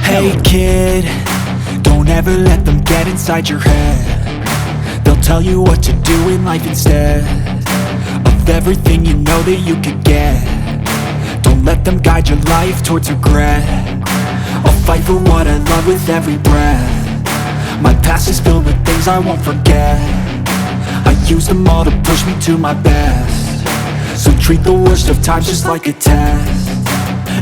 Hey kid, don't ever let them get inside your head. They'll tell you what to do in life instead of everything you know that you could get. Don't let them guide your life towards regret. I'll fight for what I love with every breath. My past is filled with things I won't forget. I use them all to push me to my best. So treat the worst of times just like a test.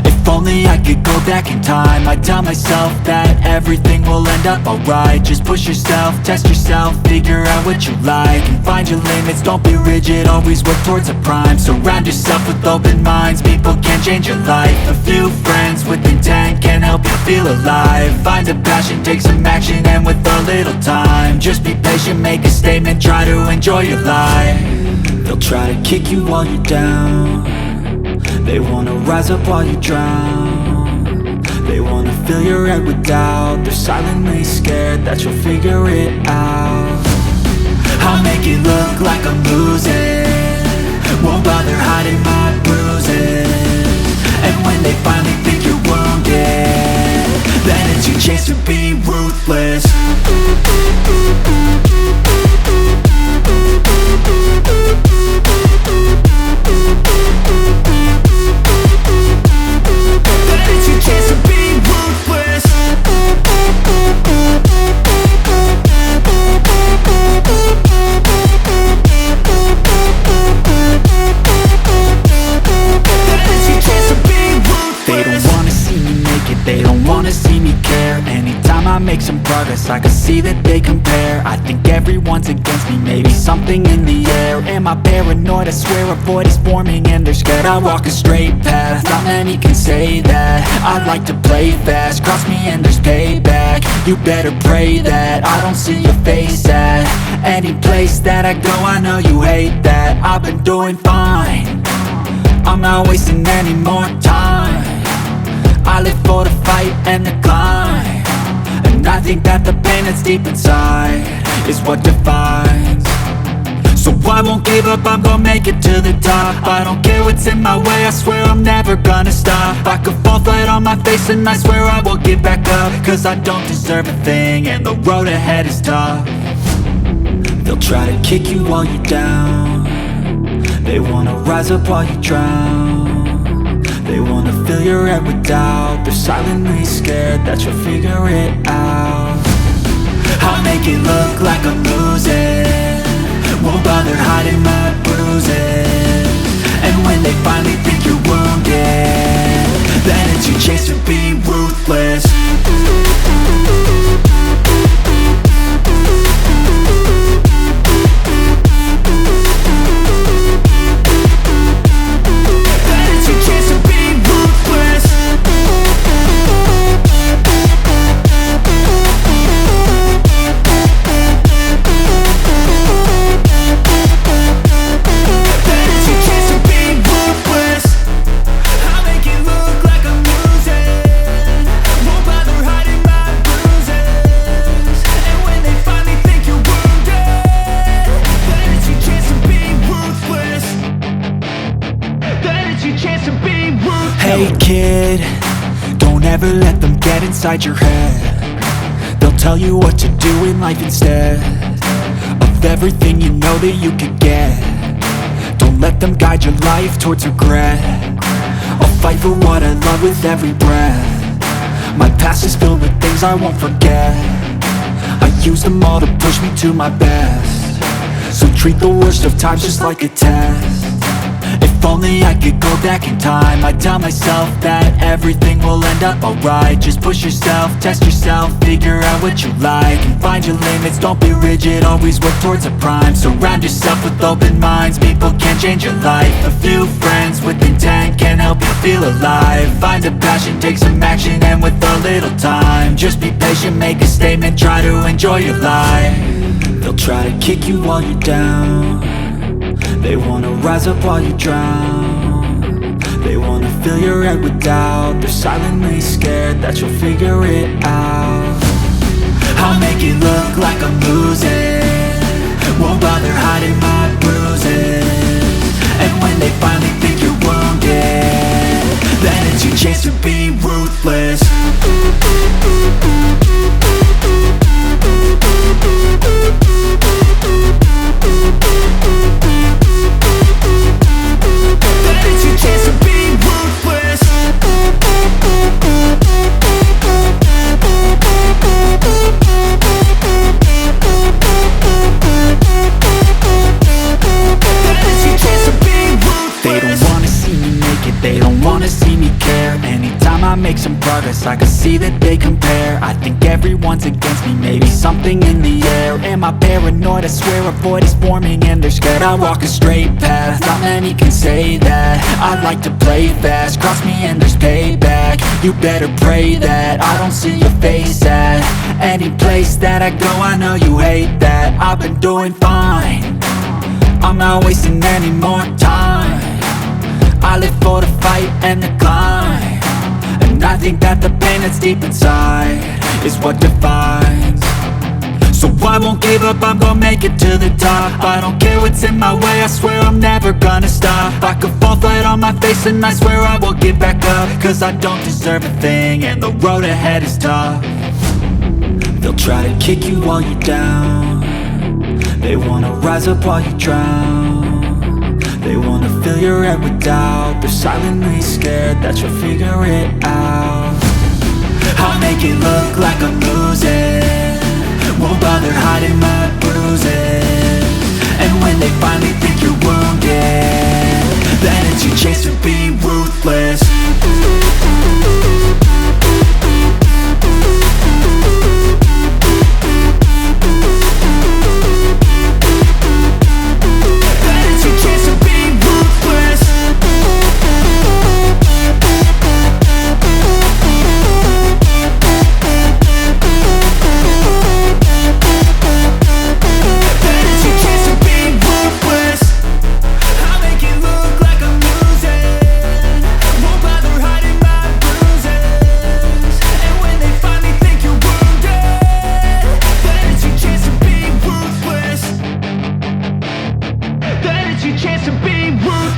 If only I could go back in time, I'd tell myself that everything will end up alright. Just push yourself, test yourself, figure out what you like, and find your limits, don't be rigid, always work towards a prime. Surround yourself with open minds, people can change your life. A few friends with intent can help you feel alive. Find a passion, take some action, and with a little time, just be patient, make a statement, try to enjoy your life. They'll try to kick you while you're down. They wanna rise up while you drown. They wanna fill your head with doubt. They're silently scared that you'll figure it out. I'll make it look like I'm losing, won't bother hiding my bruises. And when they finally think you're wounded, then it's your chance to be ruthless. They don't wanna see me care. Anytime I make some progress, I can see that they compare. I think everyone's against me, maybe something in the air. Am I paranoid? I swear a void is forming and they're scared I walk a straight path. Not many can say that. I like to play fast, cross me and there's payback. You better pray that I don't see your face at any place that I go. I know you hate that. I've been doing fine, I'm not wasting any more time. I live for the fight and the climb, and I think that the pain that's deep inside is what defines. So I won't give up, I'm gonna make it to the top. I don't care what's in my way, I swear I'm never gonna stop. I could fall flat on my face and I swear I will get back up, cause I don't deserve a thing and the road ahead is tough. They'll try to kick you while you're down. They wanna rise up while you drown. They wanna fill your head with doubt. They're silently scared that you'll figure it out. I'll make it look like I'm losing, won't bother hiding my bruises. And when they finally think you're wounded, then it's your chance to be ruthless. Hey kid, don't ever let them get inside your head. They'll tell you what to do in life instead of everything you know that you could get. Don't let them guide your life towards regret. I'll fight for what I love with every breath. My past is filled with things I won't forget. I use them all to push me to my best. So treat the worst of times just like a test. If only I could go back in time, I'd tell myself that everything will end up alright. Just push yourself, test yourself, figure out what you like, and find your limits, don't be rigid, always work towards a prime. Surround yourself with open minds, people can change your life. A few friends with intent can help you feel alive. Find a passion, take some action, and with a little time, just be patient, make a statement, try to enjoy your life. They'll try to kick you while you're down. They wanna rise up while you drown. They wanna fill your head with doubt. They're silently scared that you'll figure it out. I'll make it look like I'm losing, won't bother hiding my bruises. And when they finally think you're wounded, then it's your chance to be ruthless. I make some progress, I can see that they compare. I think everyone's against me, maybe something in the air. Am I paranoid? I swear a void is forming and they're scared. I walk a straight path, not many can say that. I like to play fast, cross me and there's payback. You better pray that I don't see your face at any place that I go. I know you hate that. I've been doing fine, I'm not wasting any more time. I live for the fight and the climb, and I think that the pain that's deep inside is what defines. So I won't give up, I'm gonna make it to the top. I don't care what's in my way, I swear I'm never gonna stop. I could fall flat on my face and I swear I will get back up, cause I don't deserve a thing and the road ahead is tough. They'll try to kick you while you're down, they wanna rise up while you drown. They wanna fill your head with doubt, they're silently scared that you'll figure it out. I'll make it look like I'm losing, won't bother hiding my bruises. And when they finally think you're wounded, then it's your chance to be ruthless.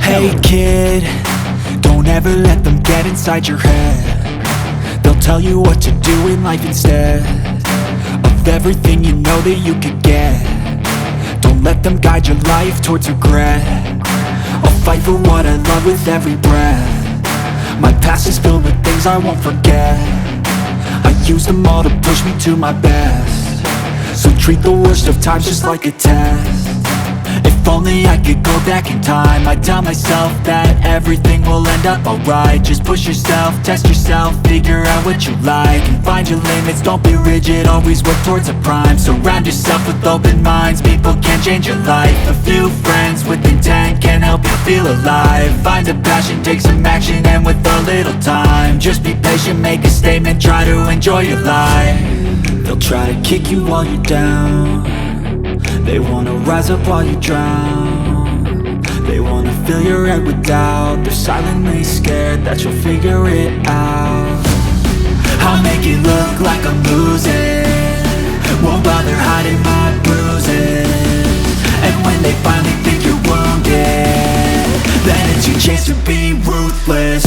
Hey kid, don't ever let them get inside your head. They'll tell you what to do in life instead of everything you know that you could get. Don't let them guide your life towards regret. I'll fight for what I love with every breath. My past is filled with things I won't forget. I use them all to push me to my best. So treat the worst of times just like a test. If only I could go back in time, I'd tell myself that everything will end up alright. Just push yourself, test yourself, figure out what you like, and find your limits, don't be rigid, always work towards a prime. Surround yourself with open minds, people can change your life. A few friends with intent can help you feel alive. Find a passion, take some action, and with a little time, just be patient, make a statement, try to enjoy your life. They'll try to kick you while you're down, they wanna rise up while you drown. They wanna fill your head with doubt, they're silently scared that you'll figure it out. I'll make it look like I'm losing, won't bother hiding my bruises. And when they finally think you're wounded, then it's your chance to be ruthless.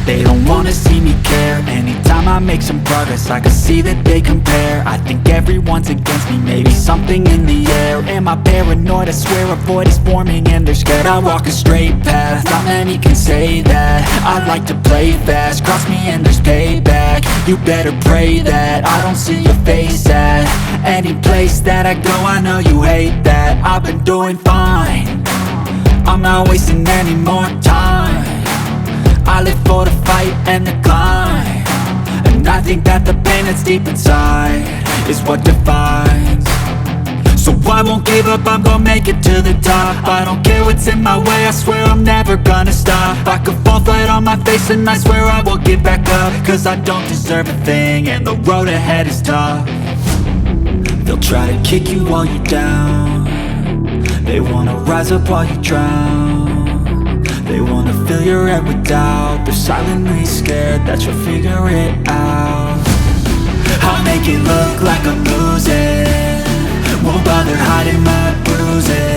They don't wanna see me care. Anytime I make some progress, I can see that they compare. I think everyone's against me, maybe something in the air. Am I paranoid? I swear a void is forming and they're scared. I walk a straight path, not many can say that. I like to play fast, cross me and there's payback. You better pray that I don't see your face at any place that I go. I know you hate that. I've been doing fine, I'm not wasting any more time. I live for the fight and the climb, and I think that the pain that's deep inside is what defines. So I won't give up, I'm gonna make it to the top. I don't care what's in my way, I swear I'm never gonna stop. I could fall flat on my face and I swear I will get back up, cause I don't deserve a thing and the road ahead is tough. They'll try to kick you while you're down, they wanna rise up while you drown. They wanna fill your head with doubt, they're silently scared that you'll figure it out. I'll make it look like I'm losing, won't bother hiding my bruises.